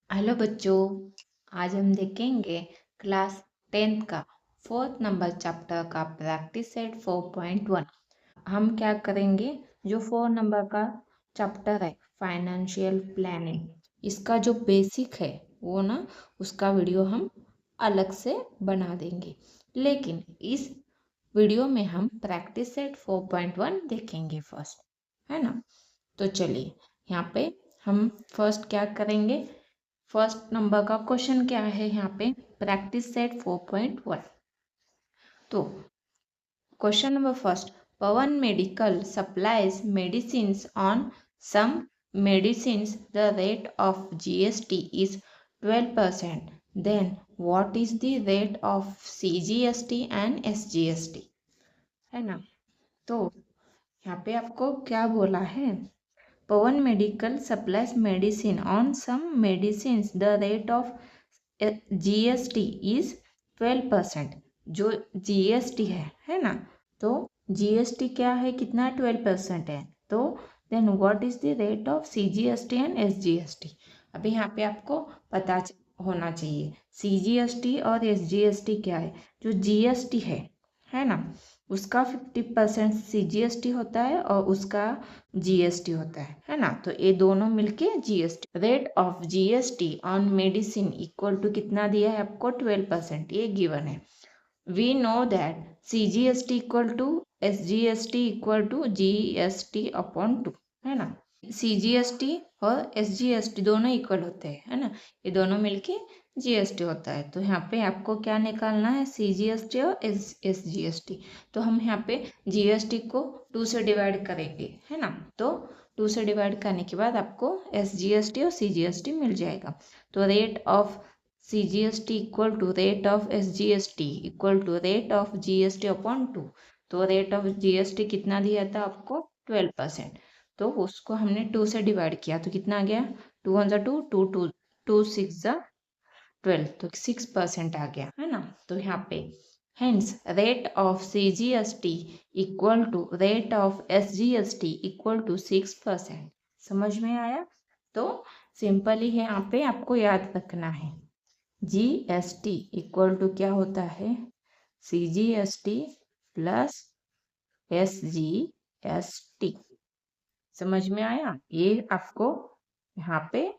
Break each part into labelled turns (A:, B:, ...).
A: Hello बच्चों, आज हम देखेंगे क्लास 10th का 4th नंबर चैप्टर का प्रैक्टिस सेट 4.1। हम क्या करेंगे, जो 4 नंबर का चैप्टर है फाइनेंशियल प्लानिंग, इसका जो बेसिक है वो ना उसका वीडियो हम अलग से बना देंगे, लेकिन इस वीडियो में हम प्रैक्टिस सेट 4.1 देखेंगे फर्स्ट, है ना। तो चलिए यहाँ पे हम फर्स्ट क्या करेंगे, फर्स्ट नंबर का क्वेश्चन क्या है यहाँ पे, प्रैक्टिस सेट 4.1। तो question number first, Pawan medical supplies medicines on some medicines the rate of GST is 12%, then what is the rate of CGST and SGST, है ना। तो यहाँ पे आपको क्या बोला है, Pawan medical supplies medicine on some medicines the rate of GST is 12%। जो जीएसटी है ना, तो जीएसटी क्या है, कितना 12% है। तो then what is the rate of CGST and SGST. अभी यहाँ पे आपको पता होना चाहिए सीजीएसटी और एसजीएसटी क्या है। जो जीएसटी है ना, उसका 50% सीजीएसटी होता है और उसका जीएसटी होता है ना। तो ये दोनों मिलके GST, rate of GST on medicine equal to कितना दिया है आपको, 12%, ये गिवन है। We know that CGST equal to SGST equal to GST upon 2, है ना। सीजीएसटी और एसजीएसटी दोनों इक्वल होते हैं, है ना। ये दोनों मिलके जीएसटी होता है। तो यहाँ पे आपको क्या निकालना है, सीजीएसटी और एसजीएसटी। तो हम यहाँ पे जीएसटी को 2 से डिवाइड करेंगे, है ना। तो 2 से डिवाइड करने के बाद आपको एसजीएसटी और सीजीएसटी मिल जाएगा। तो rate of CGST equal to rate of SGST equal to rate of GST upon 2। तो रेट ऑफ जीएसटी कितना दिया था आपको, 12%। तो उसको हमने 2 से डिवाइड किया तो कितना आ गया, 2 1 2, 2 2 2 6 12, तो 6% आ गया, है ना। तो यहाँ पे hence rate of CGST equal to rate of SGST equal to 6%। समझ में आया। तो सिंपल ही है, यहाँ पे आपको याद रखना है जीएसटी इक्वल टू क्या होता है, सीजीएसटी प्लस एसजीएसटी। समझ में आया, ये आपको यहाँ पे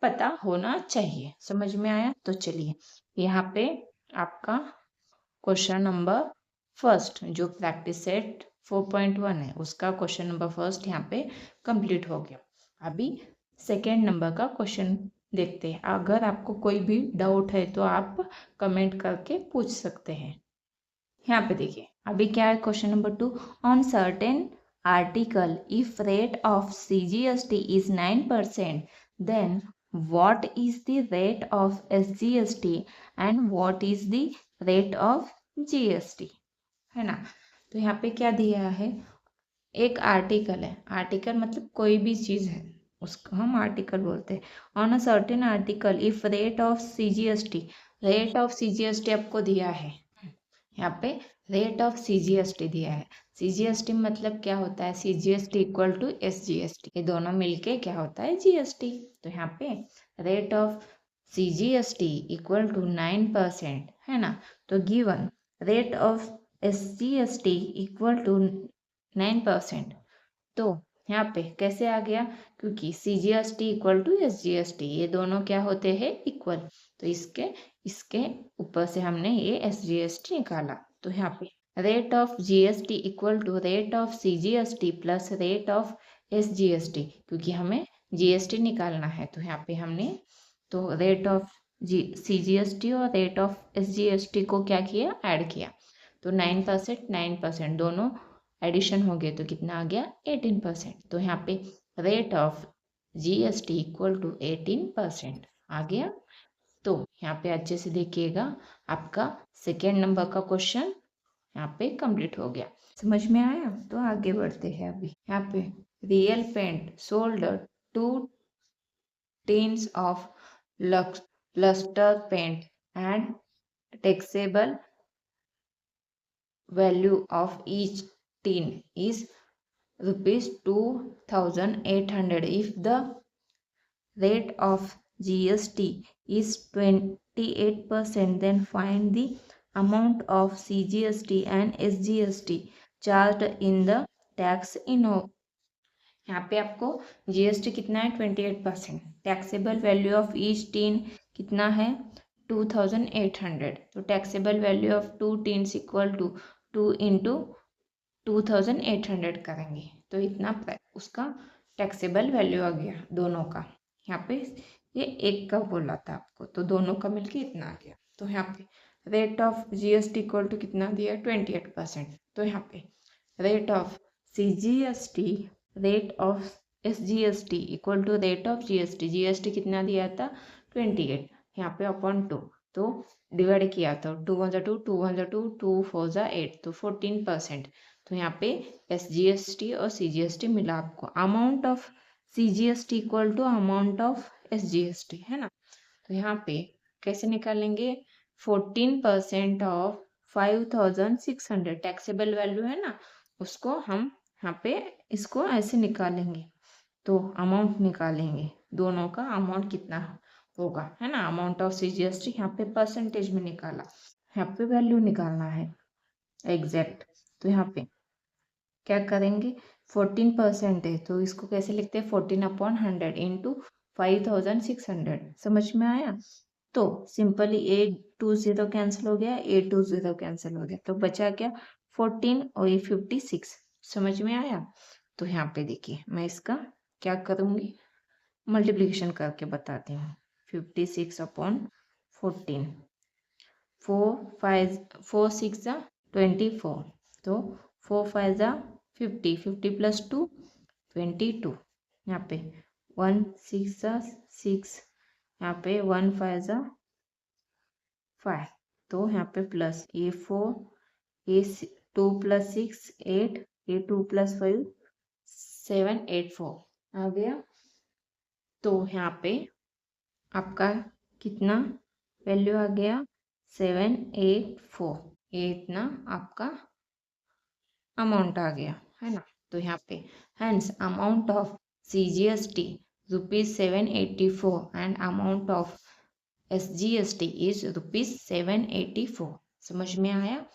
A: पता होना चाहिए। समझ में आया। तो चलिए यहाँ पे आपका क्वेश्चन नंबर फर्स्ट, जो प्रैक्टिस सेट 4.1 है, उसका क्वेश्चन नंबर फर्स्ट यहाँ पे कंप्लीट हो गया। अभी सेकेंड नंबर का क्वेश्चन देखते हैं। अगर आपको कोई भी डाउट है तो आप कमेंट करके पूछ सकते हैं। यहाँ पे देखिए अभी क्या है, question number 2, on certain article if rate of CGST is 9%, then what is the rate of SGST and what is the rate of GST, है ना। तो यहाँ पे क्या दिया है, एक आर्टिकल है, आर्टिकल मतलब कोई भी चीज़ है, उसको हम आर्टिकल बोलते हैं। On a certain article if rate of CGST, rate of CGST आपको दिया है, यहाँ पे रेट ऑफ सीजीएसटी दिया है। सीजीएसटी मतलब क्या होता है, सीजीएसटी इक्वल टू एसजीएसटी, ये दोनों मिलके क्या होता है, जीएसटी। तो यहाँ पे rate of CGST equal to 9%, है ना। तो given rate of SGST equal to 9%। तो यहाँ पे कैसे आ गया, क्योंकि सीजीएसटी इक्वल टू एसजीएसटी, ये दोनों क्या होते हैं, इक्वल। तो इसके इसके ऊपर से हमने ये एसजीएसटी निकाला। तो यहाँ पे rate of GST equal to rate of CGST plus rate of SGST, क्योंकि हमें जीएसटी निकालना है। तो यहाँ पे हमने तो रेट ऑफ सीजीएसटी और रेट ऑफ एसजीएसटी को क्या किया, ऐड किया। तो 9% 9% दोनों एडिशन हो गए तो कितना आ गया, 18%। तो यहाँ पे rate of GST equal to 18% आ गया। तो यहाँ पे अच्छे से देखिएगा, आपका सेकेंड नंबर का क्वेश्चन यहाँ पे कंप्लीट हो गया। समझ में आया। तो आगे बढ़ते हैं। अभी यहाँ पे real paint sold 2 tins of lustre paint and taxable value of each tin is rupees 2800 if the rate of GST is 28%, then find the amount of CGST and SGST charged in the tax inno। यहाँ पे आपको GST कितना है 28%। Taxable value of each tin कितना है 2800। तो taxable value of 2 tins equal to 2 into 2800 करेंगे तो इतना उसका टैक्सेबल वैल्यू आ गया दोनों का। यहाँ पे ये एक का बोला था आपको तो दोनों का मिलके इतना आ गया। तो यहाँ पे rate of GST equal to कितना दिया 28%। तो यहाँ पे rate of CGST rate of SGST equal to rate of GST. GST कितना दिया था 28, यहाँ पे अपॉन 2 तो डिवाइड किया तो 2 1 2 2 1 2 2 4 8 तो 14%। तो यहाँ पे एसजीएसटी और सीजीएसटी मिला आपको। Amount of CGST equal to amount of SGST है ना। तो यहाँ पे कैसे निकालेंगे 14% ऑफ 5600 टैक्सेबल वैल्यू है ना, उसको हम यहाँ पे इसको ऐसे निकालेंगे तो अमाउंट निकालेंगे दोनों का अमाउंट कितना होगा है ना। अमाउंट ऑफ सीजीएसटी यहाँ पे परसेंटेज में निकाला, यहाँ पे वैल्यू निकालना है एग्जैक्ट। तो यहाँ पे क्या करेंगे 14% है तो इसको कैसे लिखते हैं 14/100 इंटू 5600। समझ में आया। तो सिंपली 820 कैंसिल हो गया, 820 कैंसिल हो गया तो बचा क्या 14 और ये 56। समझ में आया। तो यहाँ पे देखिए मैं इसका क्या करूँगी मल्टीप्लिकेशन करके बताती हूँ। 56/14 4 6 24 तो 4 5 50 50 प्लस 2 22। यहाँ पे 1 6 6 यहाँ पे 1 5 5 तो यहाँ पे प्लस ये 4 ये 2 प्लस 6 8 ये 2 प्लस 5 7 8 4 आ गया। तो यहाँ पे आपका कितना वैल्यू आ गया 784। ये इतना आपका अमाउंट आ गया है ना। तो यहाँ पे hence amount of CGST ₹784 and amount of SGST is ₹784। समझ में आया।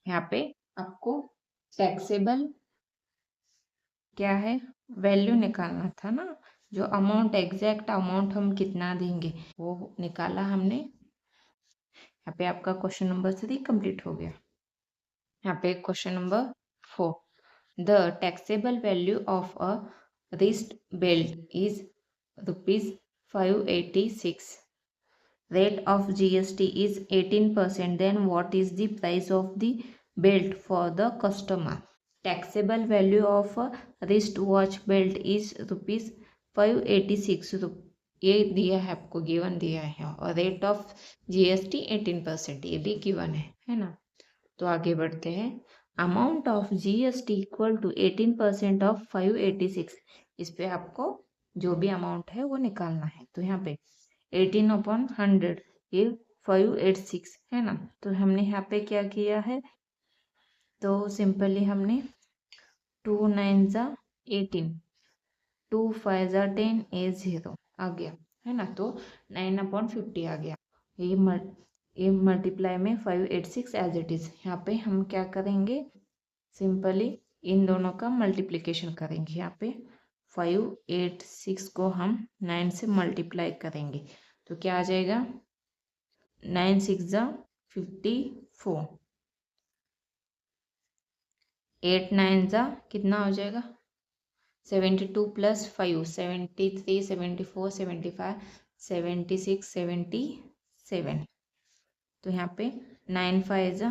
A: यहाँ पे आपको टैक्सेबल क्या है वैल्यू निकालना था ना, जो अमाउंट एग्जैक्ट अमाउंट हम कितना देंगे वो निकाला हमने। यहाँ पे आपका क्वेश्चन नंबर 3 कंप्लीट हो गया। यहाँ पे question number 4 the taxable value of a wrist belt is ₹586। Rate of GST is 18%. Then what is the price of the belt for the customer? Taxable value of a wristwatch belt is ₹586। ये दिया है आपको given दिया है और rate of GST 18% ये भी given है ना। तो आगे बढ़ते हैं। Amount of GST equal to 18% of 586। इस पे आपको जो भी अमाउंट है वो निकालना है। तो यहाँ पे 18/100 ये 586 है ना। तो हमने यहाँ पे क्या किया है तो सिंपली हमने 2 9 18 2 5 10 ए 0 आ गया है ना। तो 9/50 आ गया। ये मल्टीप्लाई में 586 एज इट इज। यहाँ पे हम क्या करेंगे सिंपली इन दोनों का मल्टीप्लिकेशन करेंगे। यहाँ पे 586 को हम 9 से मल्टीप्लाई करेंगे तो क्या आ जाएगा 9 6 54 8 9 कितना हो जाएगा 72 प्लस 5 73 74 75 76 77। तो यहाँ पे 9 5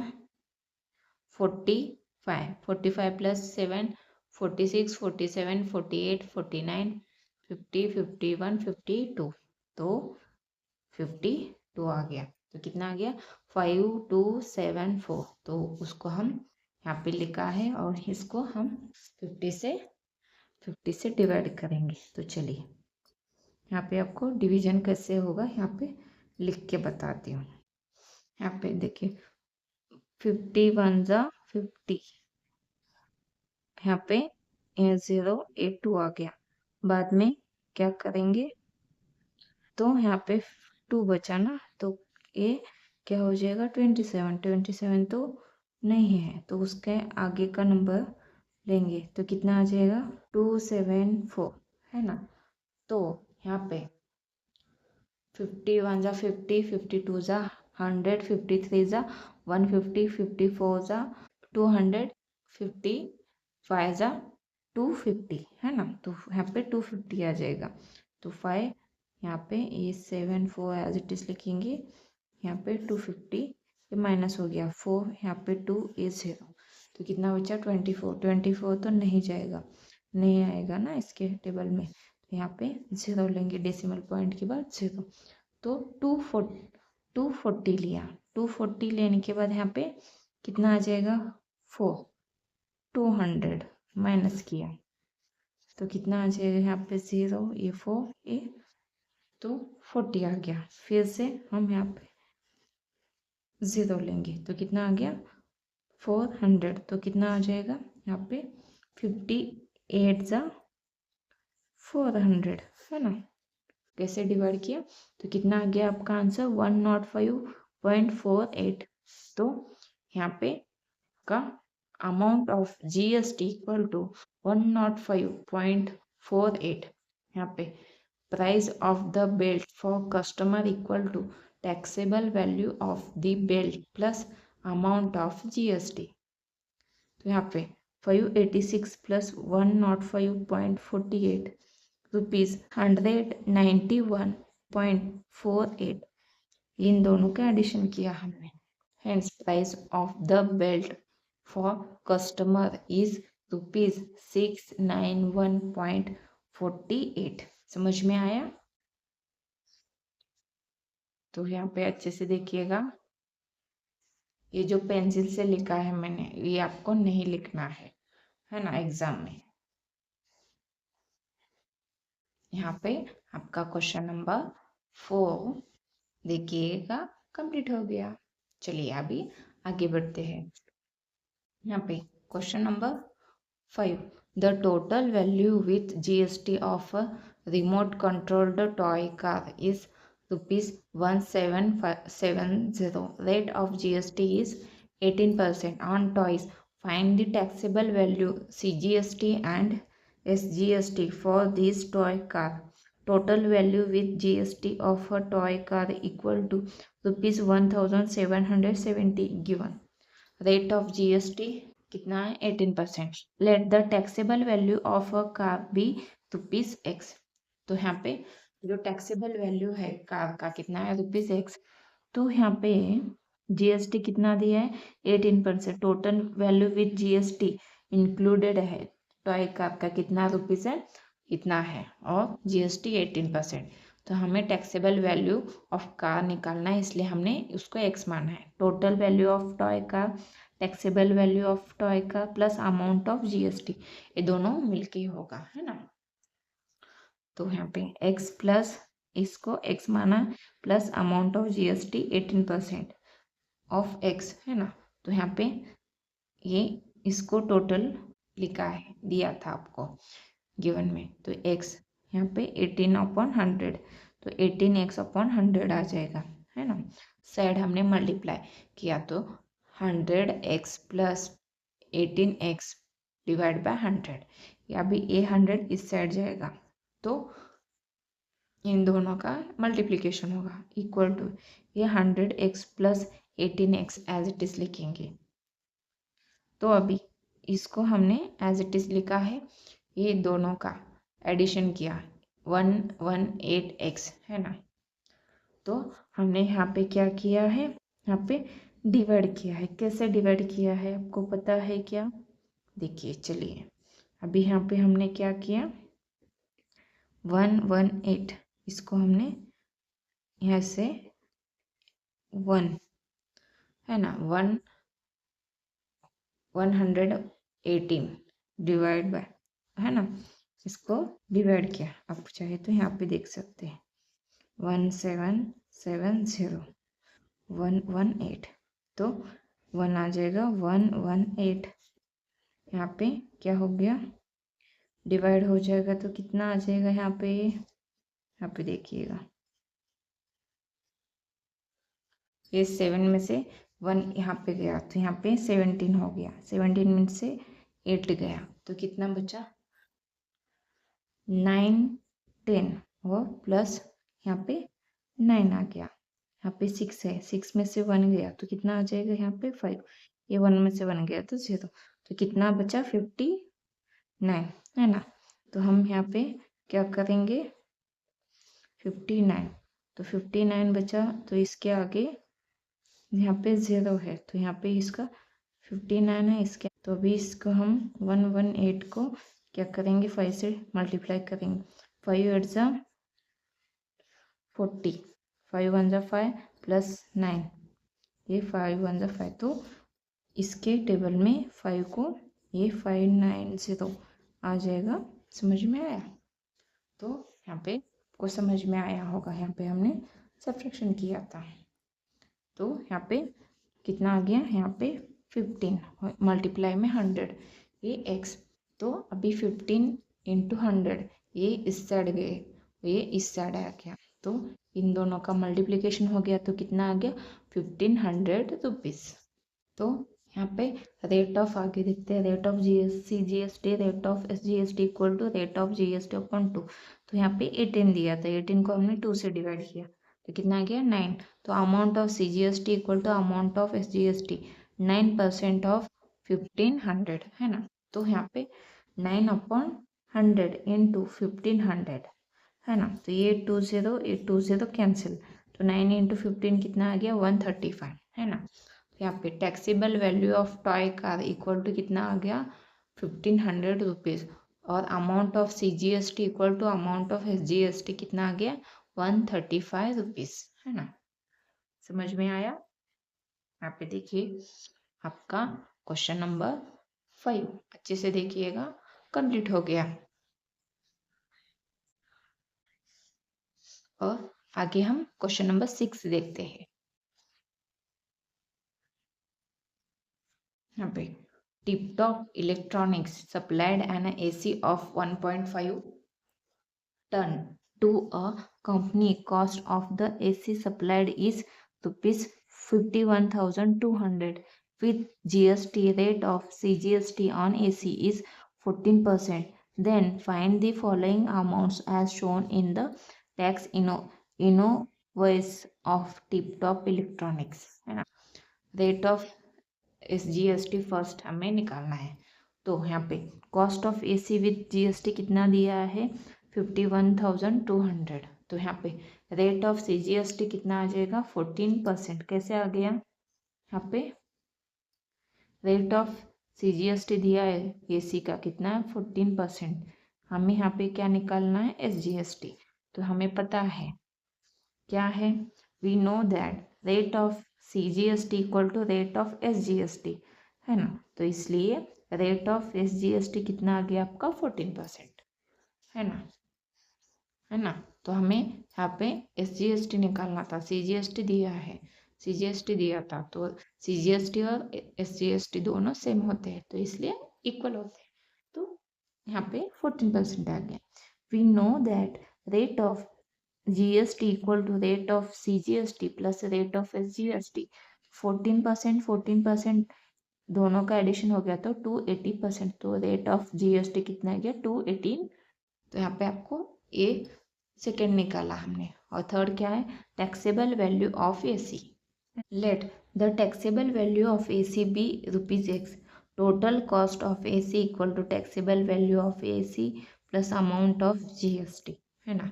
A: 45 45 प्लस 7 46 47 48 49 50 51 52 तो 52 आ गया। तो कितना आ गया 5274। तो उसको हम यहाँ पे लिखा है और इसको हम 50 से डिवाइड करेंगे। तो चलिए यहाँ पे आपको डिवीजन कैसे होगा यहाँ पे लिख के बताती हूँ। यहाँ पे देखिए 50 1 50 यहाँ पे 0 8 2 आ गया। बाद में क्या करेंगे तो यहाँ पे 2 बचा ना, तो ये क्या हो जाएगा 27। 27 तो नहीं है, तो उसके आगे का नंबर लेंगे तो कितना आ जाएगा 274, है ना। तो यहाँ पे 51 जा 50, 52 जा 100, 53 जा 150, 54 जा 200, 55 जा 250, है ना। तो यहाँ पे 250 आ जाएगा। तो 5 यहाँ पे ये 7 4 एज इट इज लिखेंगे, यहाँ पे 250 ये माइनस हो गया 4, यहाँ पे 2 ये 0, तो कितना बचा 24। 24 तो नहीं जाएगा, नहीं आएगा ना इसके टेबल में, तो यहाँ पे 0 लेंगे, डेसिमल पॉइंट के बाद 0। तो 240 लिया, 240 लेने के बाद यहाँ पे कितना आ जाएगा 4, 200 माइनस किया तो कितना आ जाएगा यहाँ पे 0, ये 4 ये, तो 40 आ गया। फिर से हम यहाँ पे 0 लेंगे तो कितना आ गया 400, तो कितना आ जाएगा यहाँ पे 58 जा 400, है ना। कैसे डिवाइड किया तो कितना आ गया आपका आंसर 105.48। तो यहाँ पे का amount of GST equal to 105.48। यहाँ पे price of the belt for customer equal to taxable value of the belt plus amount of GST. तो यहाँ पे 586 प्लस 105.48 रुपीज 191.48, इन दोनों का एडिशन किया हमने। Hence price of the belt for customer is rupees 691.48। समझ में आया। तो यहाँ पे अच्छे से देखिएगा, ये जो पेंसिल से लिखा है मैंने ये आपको नहीं लिखना है ना एग्जाम में। यहाँ पे आपका क्वेश्चन नंबर 4 देखिएगा कंप्लीट हो गया। चलिए अभी आगे बढ़ते हैं। यहाँ पे question number 5, the total value with GST of a remote controlled toy car is ₹1770. Rate of GST is 18% on toys. Find the taxable value CGST and SGST for this toy car. Total value with GST of a toy car equal to ₹1770 given. Rate of GST कितना है 18%. Let the taxable value of a car be ₹X. तो यहाँ पे जो taxable value है car का कितना है ₹X। तो यहाँ पे जीएसटी कितना दिया है 18%। Total value with GST included है टॉय कार का कितना रुपीज है इतना है, और जीएसटी 18%। तो हमें टैक्सेबल वैल्यू ऑफ कार निकालना है, इसलिए हमने उसको एक्स माना है। Total value of toy car, taxable value of toy car plus amount of GST, ये दोनों मिलके होगा, है ना। तो यहाँ पे x प्लस इसको x माना plus amount of GST 18% of x, है ना। तो यहाँ पे ये इसको टोटल लिखा है, दिया था आपको गिवन में। तो x यहाँ पे 18/100, तो 18x/100 आ जाएगा, है ना। साइड हमने मल्टीप्लाई किया तो 100x plus 18x divide by 100, या भी ये 100 इस साइड जाएगा तो इन दोनों का मल्टीप्लिकेशन होगा इक्वल टू ये 100x plus 18x as it is लिखेंगे। तो अभी इसको हमने एज इट इज लिखा है, ये दोनों का एडिशन किया 118x, है ना। तो हमने यहाँ पे क्या किया है, यहाँ पे डिवाइड किया है। कैसे डिवाइड किया है आपको पता है क्या? देखिए चलिए, अभी यहाँ पे हमने क्या किया 118, इसको हमने यहाँ से 1 है ना 118 डिवाइड बाय, है ना, इसको डिवाइड किया। आप चाहे तो यहाँ पे देख सकते हैं 1770 118, तो 1 आ जाएगा 118, यहाँ पे क्या हो गया डिवाइड हो जाएगा तो कितना आ जाएगा यहाँ पे देखिएगा ये 7 में से 1 यहाँ पे गया तो यहाँ पे 17 हो गया, 17 में से 8 गया तो कितना बचा 9 10 और प्लस यहाँ पे 9 आ गया, यहाँ पे 6 है, 6 में से 1 गया तो कितना आ जाएगा यहाँ पे 5, ये 1 में से 1 गया तो 0, तो कितना बचा 59 है ना। तो हम यहाँ पे क्या करेंगे 59, तो 59 बचा तो इसके आगे यहाँ पे 0 है तो यहाँ पे इसका 59 है इसके, तो अभी इसको हम 118 को क्या करेंगे 5 से मल्टीप्लाई करेंगे, 5 8 जा 40, 5 1 जा 5 प्लस 9, ये 5 1 जा 5, तो इसके टेबल में 5 को ये 590 आ जाएगा। समझ में आया? तो यहाँ पे को समझ में आया होगा, यहाँ पे हमने सब्ट्रैक्शन किया था। तो यहाँ पे कितना आ गया, यहाँ पे 15 मल्टीप्लाई में 100, ये x, तो अभी 15 इंटू 100 ये इस साइड गए, ये इस साइड आ गया, तो इन दोनों का मल्टीप्लिकेशन हो गया तो कितना आ गया 1500 रुपीज़। तो यहाँ पे रेट ऑफ आगे देखते हैं, rate of CGST rate of SGST equal to rate of GST upon 2, तो यहाँ पे 18 दिया था, 18 को हमने 2 से डिवाइड किया तो कितना आ गया 9, तो amount of CGST equal to amount of SGST 9% of 1500 है ना। तो यहाँ पे 9 अपॉन 100 इंटू 1500 है ना, तो ये 20 कैंसिल, तो 9 इंटू 15 कितना आ गया 135 है ना। यहाँ पे taxable value of toy car equal to कितना आ गया 1500 रुपीज़, और amount of CGST equal to amount of SGST कितना आ गया 135 रुपीज़ है ना। समझ में आया? यहाँ पे देखिए आपका क्वेश्चन नंबर 5 अच्छे से देखिएगा, कंप्लीट हो गया। और आगे हम क्वेश्चन नंबर 6 देखते हैं। यहाँ पे Tiptop Electronics supplied an AC of 1.5 ton to a company. Cost of the AC supplied is rupees 51,200 with GST. Rate of CGST on AC is 14%. Then find the following amounts as shown in the tax invoice of tiptop electronics है ना। Rate of SGST first हमें निकालना है, तो यहाँ पे cost of AC with GST कितना दिया है 51,200, तो यहाँ पे रेट ऑफ CGST कितना आ जाएगा 14%। कैसे आ गया, यहाँ पे रेट ऑफ CGST दिया है AC का कितना है 14%, हमें यहाँ पे क्या निकालना है SGST, तो हमें पता है क्या है, we know that rate of CGST equal to rate of SGST है ना, तो इसलिए रेट ऑफ SGST कितना आ गया आपका 14% है ना। तो हमें यहाँ पे SGST निकालना था, CGST दिया है, CGST दिया था, तो CGST और SGST दोनों सेम होते हैं तो इसलिए इक्वल होते हैं, तो यहाँ पे 14% आ गया। We know that rate of GST equal to rate of CGST plus rate of SGST 14% दोनों का एडिशन हो गया तो 280%, तो रेट ऑफ GST कितना आ गया 218, तो यहाँ पे आपको ए सेकेंड निकाला हमने, और थर्ड क्या है taxable value of AC। Let the taxable value of AC be ₹X, total cost of AC equal to taxable value of AC plus amount of GST है ना।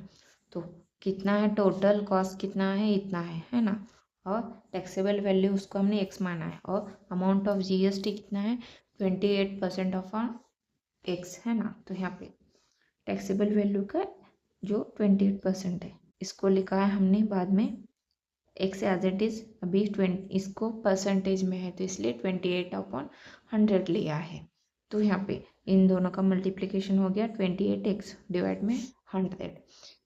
A: तो कितना है टोटल कॉस्ट कितना है इतना है ना, और टैक्सेबल वैल्यू उसको हमने x माना है, और अमाउंट ऑफ GST कितना है 28% ऑफ x है ना। तो यहाँ पे टैक्सेबल वैल्यू का जो 28% है इसको लिखा है हमने बाद में x एज इट इज, अभी 20 इसको परसेंटेज में है तो इसलिए 28/100 लिया है। तो यहाँ पे इन दोनों का मल्टीप्लिकेशन हो गया 28x डिवाइड में 100,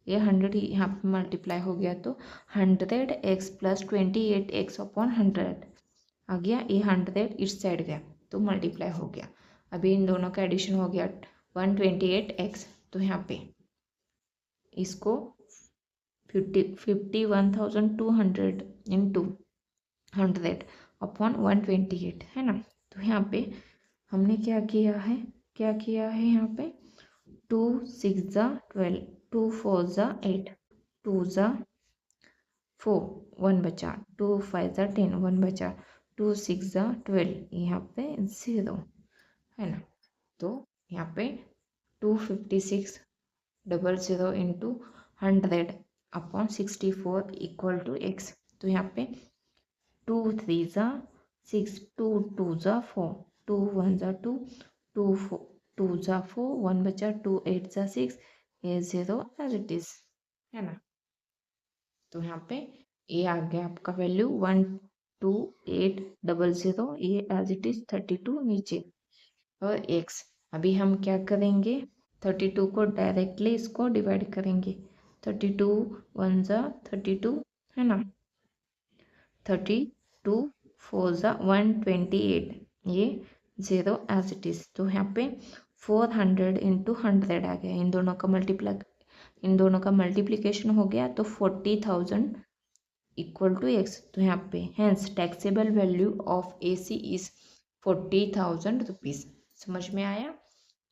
A: ये 100 यहाँ पे मल्टीप्लाई हो गया तो 100x प्लस 28x/100 आ गया, ये 100 इस साइड गया तो मल्टीप्लाई हो गया, अभी इन दोनों का एडिशन हो गया 128x, तो यहाँ पे इसको 51,200 इंटू 100 अपॉन 128 है ना। तो यहाँ पे हमने क्या किया है, यहाँ पे 2 6 ज़ा 12, 2 4 ज़ा 8, 2 ज़ा 4, 1 बचा, 2 5 ज़ा 10, 1 बचा, 2 6 ज़ा 12, यहाँ पे 0 है ना। तो यहाँ पे 256,000 into 100 upon 64 equal to x। तो यहाँ पे 2 3 ज़ा 6, 2 2 ज़ा 4, 2 1 ज़ा 2, 2 4 2 ज़ा 4, 1 बचा, 2 8 ज़ा 6, ये 0 एज इट इज है ना। तो यहाँ पे ये आ गया आपका वैल्यू 12800, ये एज इट इज 32 नीचे। और x अभी हम क्या करेंगे, 32 को डायरेक्टली इसको डिवाइड करेंगे। 32 1 ज़ा 32 है ना, 32 4 ज़ा 128, ये 0 एज इट इज। तो यहाँ पे 400 इंटू 100 आ गया, इन दोनों का मल्टीप्लीकेशन हो गया तो 40,000 इक्वल टू x। तो यहाँ पे hence taxable value of AC is 40,000 rupees. समझ में आया।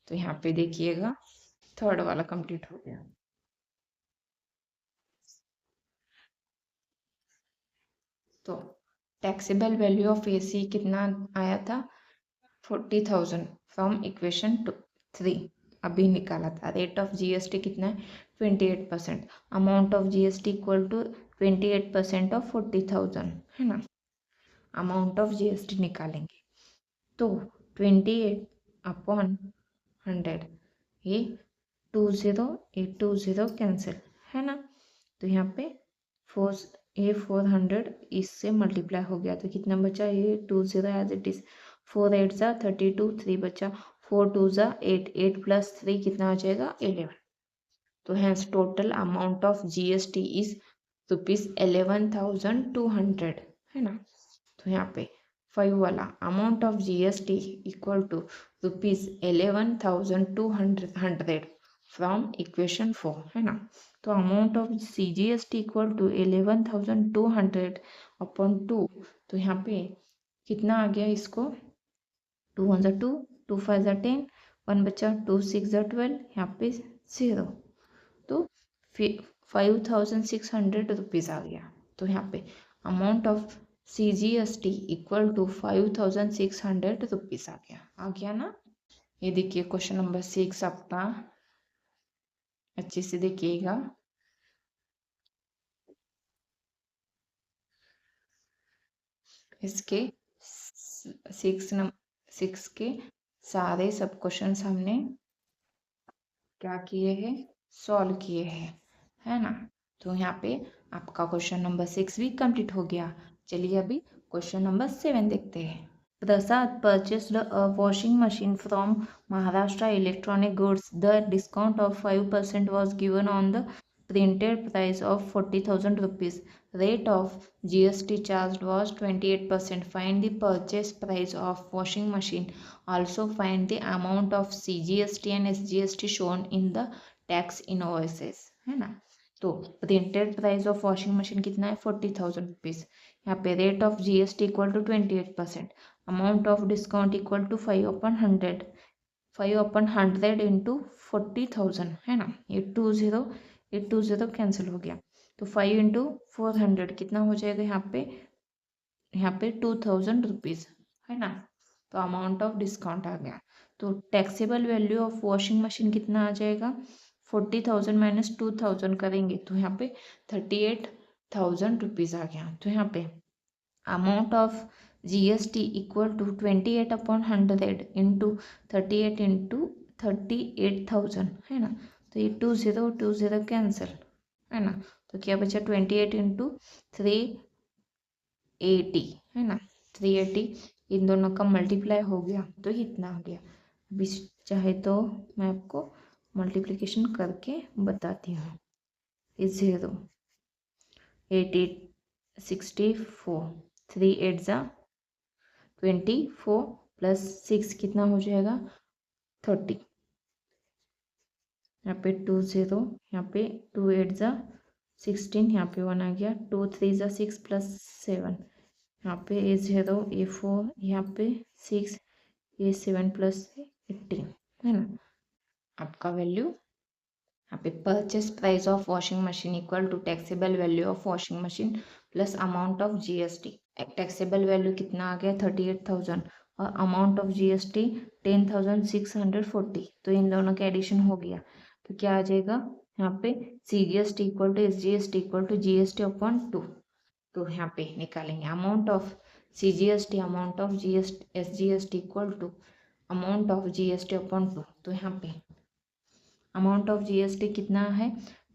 A: तो यहाँ पे देखिएगा थर्ड वाला कंप्लीट हो गया। तो टैक्सेबल वैल्यू ऑफ AC कितना आया था, 40,000 फ्रॉम इक्वेशन 3 अभी निकाला था। रेट ऑफ GST कितना है, 28%। Amount of GST equal to 28% of 40,000 है ना। अमाउंट ऑफ GST निकालेंगे तो 28 अपॉन 100, ये 20 कैंसिल है ना। तो यहाँ पे 400 इससे मल्टीप्लाई हो गया तो कितना बचा, ये 20 एज इट इज। 4 8 ज़ा 32, 3 बचा, 4 2 ज़ा 8, 8 प्लस 3 कितना आ जाएगा 11। तो hence total amount of GST is ₹11,200 है ना। तो यहाँ पे 5 वाला amount of GST equal to ₹11,200 from equation 4 है ना। तो amount of CGST equal to 11,200 upon 2। तो यहाँ पे कितना आ गया, इसको 2 1 ज़ा 2, 2 5 ज़ा 10, 1 बचा, 2 6 ज़ा 12, यहाँ पे 0। तो 5,600 रुपीज़ आ गया। तो यहाँ पे amount of CGST equal to 5,600 rupees आ गया ना। ये देखिए क्वेश्चन नंबर 6 आपका, अच्छे से देखिएगा। इसके 6 के सारे सब क्वेश्चन हमने क्या किए हैं, सॉल्व किए हैं है ना। तो यहाँ पे आपका क्वेश्चन नंबर 6 भी कंप्लीट हो गया। चलिए अभी क्वेश्चन नंबर 7 देखते हैं। Prasad purchased a washing machine from Maharashtra Electronic Goods. The discount of 5% was given on the printed price of 40,000 rupees. Rate of GST charged was 28%. Find the purchase price of washing machine. Also find the amount of CGST and SGST shown in the tax invoices. है ना। तो printed price of washing machine कितना है, 40,000 rupees. यहाँ पे rate of GST equal to 28%। Amount of discount equal to 5/100, 5/100 into 40,000 है ना। ये 20 कैंसिल हो गया तो 5 इंटू 400 कितना हो जाएगा, यहाँ पे 2,000 रुपीज़ है ना। तो अमाउंट ऑफ डिस्काउंट आ गया। तो taxable value of washing machine कितना आ जाएगा, 40,000 माइनस 2,000 करेंगे तो यहाँ पे 38,000 रुपीज़ आ गया। तो यहाँ पे amount of GST equal to 28/100 into 38 into 38,000 है ना। तो ये 20 कैंसिल है ना। तो क्या बचा, 28 इंटू 380 है ना। 380 इन दोनों का मल्टीप्लाई हो गया तो इतना हो गया। अभी चाहे तो मैं आपको मल्टीप्लिकेशन करके बताती हूँ। 0 80 64, 3 8 ज़ा 24 प्लस 6 कितना हो जाएगा 30। यहाँ पे 20, यहाँ पे 2 8 ज़ा 16, यहाँ पे 1 आ गया, 2 3 ज़ा 6 प्लस 7, यहाँ पे A0 A4 यहाँ पे 6 A7 प्लस 18 है ना। आपका वैल्यू यहाँ पे purchase price of washing machine equal to taxable value of washing machine plus amount of GST। Taxable value कितना आ गया 38,000 और अमाउंट ऑफ GST 10,640। तो इन दोनों का एडिशन हो गया तो क्या आ जाएगा यहाँ पे CGST equal to SGST equal to GST upon 2। तो यहाँ पे निकालेंगे amount of CGST amount of SGST equal to amount of GST upon 2। तो यहाँ पे अमाउंट ऑफ GST कितना है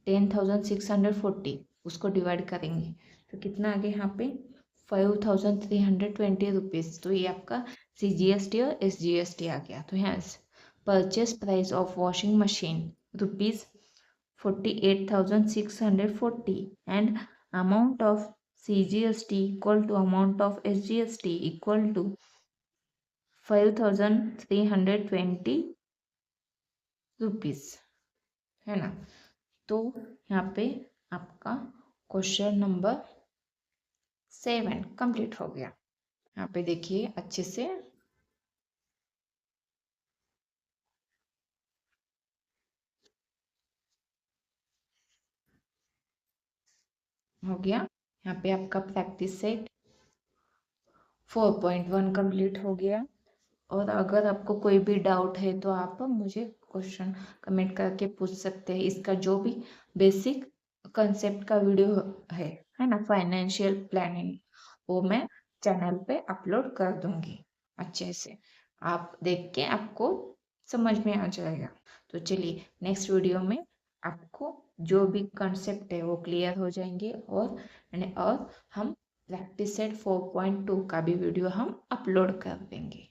A: 10,640, उसको डिवाइड करेंगे तो कितना आ गया यहाँ पे 5,320 रुपीज़। तो ये आपका CGST और SGST आ गया। तो यहाँ purchase price of washing machine rupees 48,640 and amount of CGST equal to amount of SGST equal to 5,320 rupees है ना। तो यहाँ पे आपका क्वेश्चन नंबर 7 कंप्लीट हो गया। यहाँ पे देखिए अच्छे से हो गया। यहाँ पे आपका प्रैक्टिस सेट 4.1 कंप्लीट हो गया। और अगर आपको कोई भी डाउट है तो आप मुझे क्वेश्चन कमेंट करके पूछ सकते हैं। इसका जो भी बेसिक कंसेप्ट का वीडियो है ना फाइनेंशियल प्लानिंग, वो मैं चैनल पे अपलोड कर दूंगी। अच्छे से आप देख के आपको समझ में आ जाएगा। तो चलिए नेक्स्ट वीडियो में आपको जो भी कंसेप्ट है वो क्लियर हो जाएंगे और हम प्रैक्टिस सेट 4.2 का भी वीडियो हम अपलोड कर देंगे।